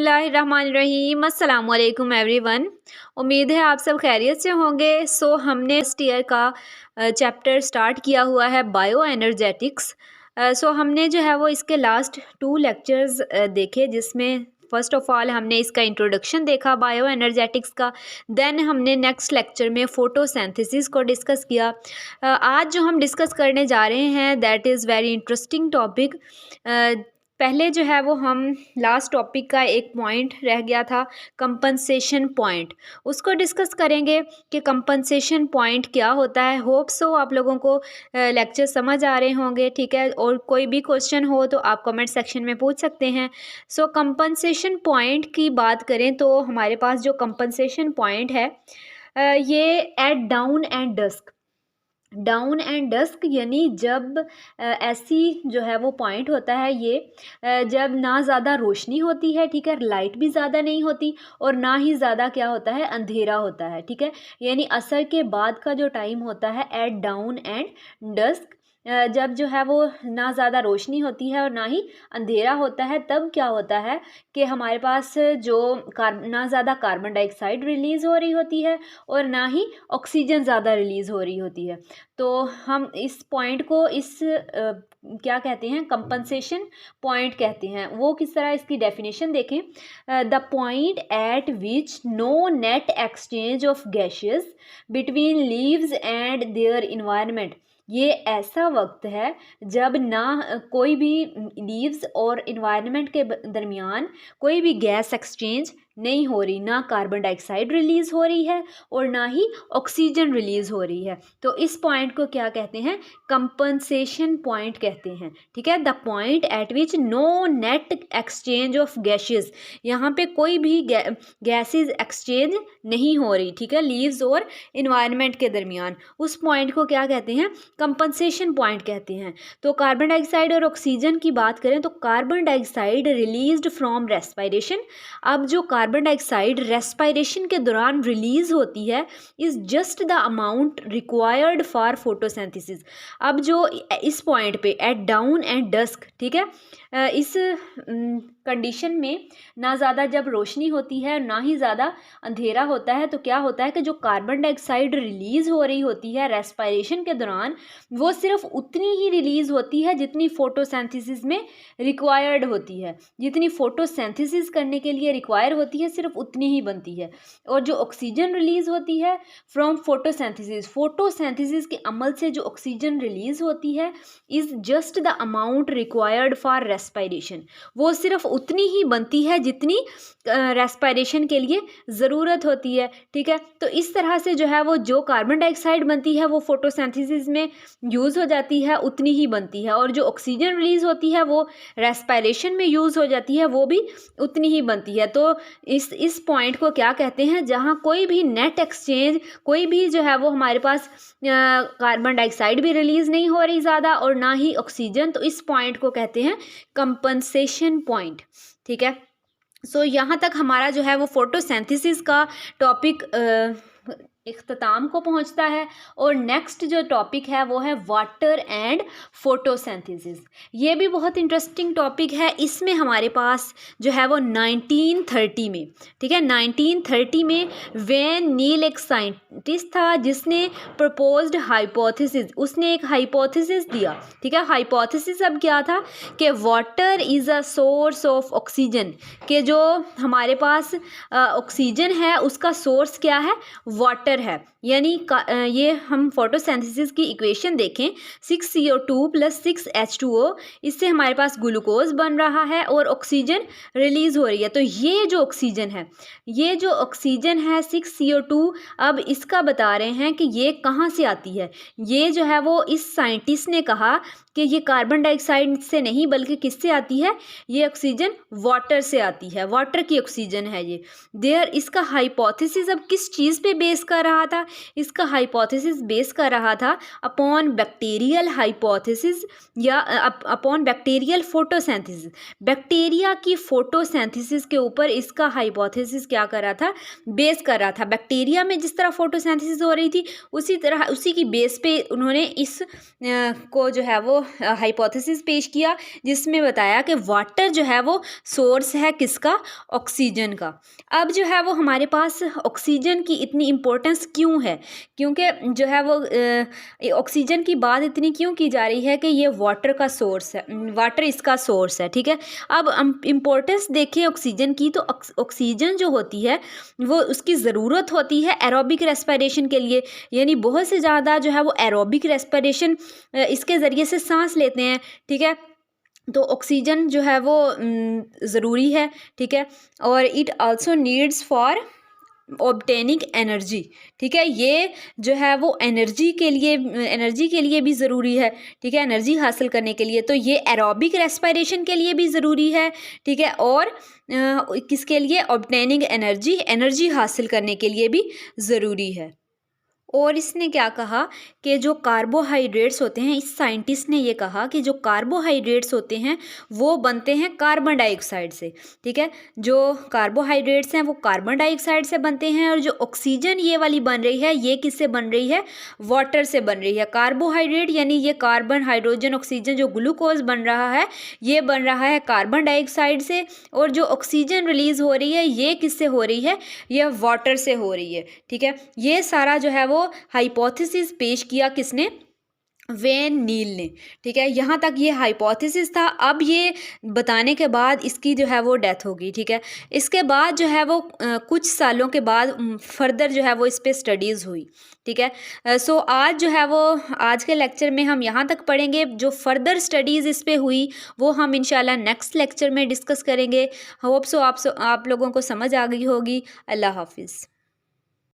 बिस्मिल्लाहिर्रहमानिर्रहीम अस्सलाम वालेकुम एवरीवन। उम्मीद है आप सब खैरियत से होंगे। हमने फर्स्ट ईयर का चैप्टर स्टार्ट किया हुआ है बायो एनर्जेटिक्स। हमने जो है वो इसके लास्ट 2 लेक्चर्स देखे, जिसमें फ़र्स्ट ऑफ़ ऑल हमने इसका इंट्रोडक्शन देखा बायो एनर्जेटिक्स का। देन हमने नेक्स्ट लेक्चर में फ़ोटोसिंथेसिस को डिस्कस किया। आज जो हम डिस्कस करने जा रहे हैं that is very interesting topic. पहले जो है वो हम लास्ट टॉपिक का एक पॉइंट रह गया था, कंपनसेशन पॉइंट, उसको डिस्कस करेंगे कि कंपनसेशन पॉइंट क्या होता है। होप सो आप लोगों को लेक्चर समझ आ रहे होंगे, ठीक है। और कोई भी क्वेश्चन हो तो आप कमेंट सेक्शन में पूछ सकते हैं। कंपनसेशन पॉइंट की बात करें तो हमारे पास जो कंपनसेशन पॉइंट है ये at dawn and dusk, dawn and dusk यानी जब ऐसी जो है वो पॉइंट होता है ये जब ना ज़्यादा रोशनी होती है, ठीक है, लाइट भी ज़्यादा नहीं होती और ना ही ज़्यादा क्या होता है, अंधेरा होता है, ठीक है। यानी असर के बाद का जो टाइम होता है एट डाउन एंड डस्क, जब जो है वो ना ज़्यादा रोशनी होती है और ना ही अंधेरा होता है, तब क्या होता है कि हमारे पास जो ना ज़्यादा कार्बन डाइऑक्साइड रिलीज़ हो रही होती है और ना ही ऑक्सीजन ज़्यादा रिलीज़ हो रही होती है। तो हम इस पॉइंट को क्या कहते हैं, कंपनसेशन पॉइंट कहते हैं। वो किस तरह, इसकी डेफिनेशन देखें। The point at which no net exchange of gases between leaves and their environment, ये ऐसा वक्त है जब ना कोई भी लीव्स और इन्वायरमेंट के दरमियान कोई भी गैस एक्सचेंज नहीं हो रही, ना कार्बन डाइऑक्साइड रिलीज़ हो रही है और ना ही ऑक्सीजन रिलीज़ हो रही है। तो इस पॉइंट को क्या कहते हैं, कंपनसेशन पॉइंट कहते हैं, ठीक है। The point at which no net exchange of gases, यहाँ पे कोई भी गैसेस एक्सचेंज नहीं हो रही, ठीक है, लीव्स और इन्वायरमेंट के दरमियान, उस पॉइंट को क्या कहते हैं, कंपनसेशन पॉइंट कहते हैं। तो कार्बन डाइऑक्साइड और ऑक्सीजन की बात करें तो carbon dioxide released from respiration, अब जो कार्बन डाइऑक्साइड रेस्पिरेशन के दौरान रिलीज होती है is just the amount required for photosynthesis. अब जो इस पॉइंट पे एट डाउन एंड डस्क, ठीक है, इस कंडीशन में ना ज़्यादा जब रोशनी होती है ना ही ज़्यादा अंधेरा होता है, तो क्या होता है कि जो कार्बन डाइऑक्साइड रिलीज़ हो रही होती है रेस्पिरेशन के दौरान, वो सिर्फ उतनी ही रिलीज़ होती है जितनी फोटोसिंथेसिस में रिक्वायर्ड होती है। जितनी फोटोसिंथेसिस करने के लिए रिक्वायर होती है सिर्फ उतनी ही बनती है। और जो ऑक्सीजन रिलीज़ होती है फ्रॉम फोटोसिंथेसिस, फोटोसिंथेसिस के अमल से जो ऑक्सीजन रिलीज़ होती है is just the amount required for respiration, वो सिर्फ उतनी ही बनती है जितनी रेस्पिरेशन के लिए ज़रूरत होती है, ठीक है। तो इस तरह से जो है वो जो कार्बन डाइऑक्साइड बनती है वो फोटोसिंथेसिस में यूज़ हो जाती है, उतनी ही बनती है, और जो ऑक्सीजन रिलीज़ होती है वो रेस्पिरेशन में यूज़ हो जाती है, वो भी उतनी ही बनती है। तो इस पॉइंट को क्या कहते हैं, जहाँ कोई भी नेट एक्सचेंज, कोई भी जो है वो हमारे पास कार्बन डाइऑक्साइड भी रिलीज़ नहीं हो रही ज़्यादा और ना ही ऑक्सीजन, तो इस पॉइंट को कहते हैं कंपनसेशन पॉइंट, ठीक है। यहाँ तक हमारा जो है वो फोटोसिंथेसिस का टॉपिक इख्तिताम को पहुंचता है। और नेक्स्ट जो टॉपिक है वो है वाटर एंड फोटोसिंथेसिस। ये भी बहुत इंटरेस्टिंग टॉपिक है। इसमें हमारे पास जो है वो 1930 में, ठीक है, 1930 में वेन नील एक साइंटिस्ट था जिसने प्रपोज्ड हाइपोथेसिस, उसने एक हाइपोथेसिस दिया, ठीक है। हाइपोथेसिस अब क्या था कि water is a source of oxygen, कि जो हमारे पास ऑक्सीजन है उसका सोर्स क्या है, वाटर है। यानी ये हम फोटोसिंथेसिस की इक्वेशन देखें, 6CO2 + 6H2O, इससे हमारे पास ग्लूकोज बन रहा है और ऑक्सीजन रिलीज हो रही है। तो ये जो ऑक्सीजन है, ये जो ऑक्सीजन है 6CO2, अब इसका बता रहे हैं कि ये कहाँ से आती है। ये जो है वो इस साइंटिस्ट ने कहा कि ये कार्बन डाइऑक्साइड से नहीं बल्कि किससे आती है, ये ऑक्सीजन वाटर से आती है, वाटर की ऑक्सीजन है ये। इसका हाइपोथेसिस अब किस चीज़ पे बेस कर रहा था, इसका हाइपोथेसिस बेस कर रहा था अपॉन बैक्टीरियल हाइपोथेसिस या अपॉन बैक्टीरियल फोटोसिंथेसिस। बैक्टीरिया की फोटोसिंथेसिस के ऊपर इसका हाइपोथेसिस क्या कर रहा था, बेस कर रहा था। बैक्टीरिया में जिस तरह फोटोसिंथेसिस हो रही थी उसी तरह उसी की बेस पे उन्होंने इस को जो है वो हाइपोथेसिस पेश किया जिसमें बताया कि वाटर जो है वो सोर्स है किसका, ऑक्सीजन का। अब जो है वो हमारे पास ऑक्सीजन की इतनी इम्पोर्टेंस क्यों है, क्योंकि जो है वो ऑक्सीजन की बात इतनी क्यों की जा रही है कि ये वाटर का सोर्स है, वाटर इसका सोर्स है, ठीक है। अब हम इम्पोर्टेंस देखें ऑक्सीजन की, तो ऑक्सीजन जो होती है वो उसकी ज़रूरत होती है एरोबिक रेस्पिरेशन के लिए, यानी बहुत से ज़्यादा जो है वो एरोबिक रेस्पिरेशन इसके ज़रिए से सांस लेते हैं, ठीक है। तो ऑक्सीजन जो है वो ज़रूरी है, ठीक है। और it also needs for obtaining energy, ठीक है। ये जो है वो एनर्जी के लिए भी ज़रूरी है, ठीक है, एनर्जी हासिल करने के लिए। तो ये एरोबिक रेस्पिरेशन के लिए भी ज़रूरी है, ठीक है। और किसके लिए, ऑब्टेनिंग एनर्जी हासिल करने के लिए भी ज़रूरी है। और इसने क्या कहा कि जो कार्बोहाइड्रेट्स होते हैं, इस साइंटिस्ट ने ये कहा कि जो कार्बोहाइड्रेट्स होते हैं वो बनते हैं कार्बन डाइऑक्साइड से, ठीक है। जो कार्बोहाइड्रेट्स हैं वो कार्बन डाइऑक्साइड से बनते हैं, और जो ऑक्सीजन ये वाली बन रही है ये किससे बन रही है, वाटर से बन रही है। कार्बोहाइड्रेट यानी ये कार्बन, हाइड्रोजन, ऑक्सीजन, जो ग्लूकोज बन रहा है ये बन रहा है कार्बन डाइऑक्साइड से, और जो ऑक्सीजन रिलीज़ हो रही है ये किससे हो रही है, ये वाटर से हो रही है, ठीक है। ये सारा जो है वो हाइपोथेसिस पेश किया किसने, वेन नील ने, ठीक है। यहाँ तक ये हाइपोथेसिस था। अब ये बताने के बाद इसकी जो है वो डेथ हो गई, ठीक है। इसके बाद जो है वो कुछ सालों के बाद फर्दर जो है वो इस पे स्टडीज़ हुई, ठीक है। सो आज जो है वो आज के लेक्चर में हम यहाँ तक पढ़ेंगे, जो फर्दर स्टडीज़ इस पे हुई वो हम इंशाल्लाह नेक्स्ट लेक्चर में डिस्कस करेंगे। होप सो आप लोगों को समझ आ गई होगी। अल्लाह हाफिज़।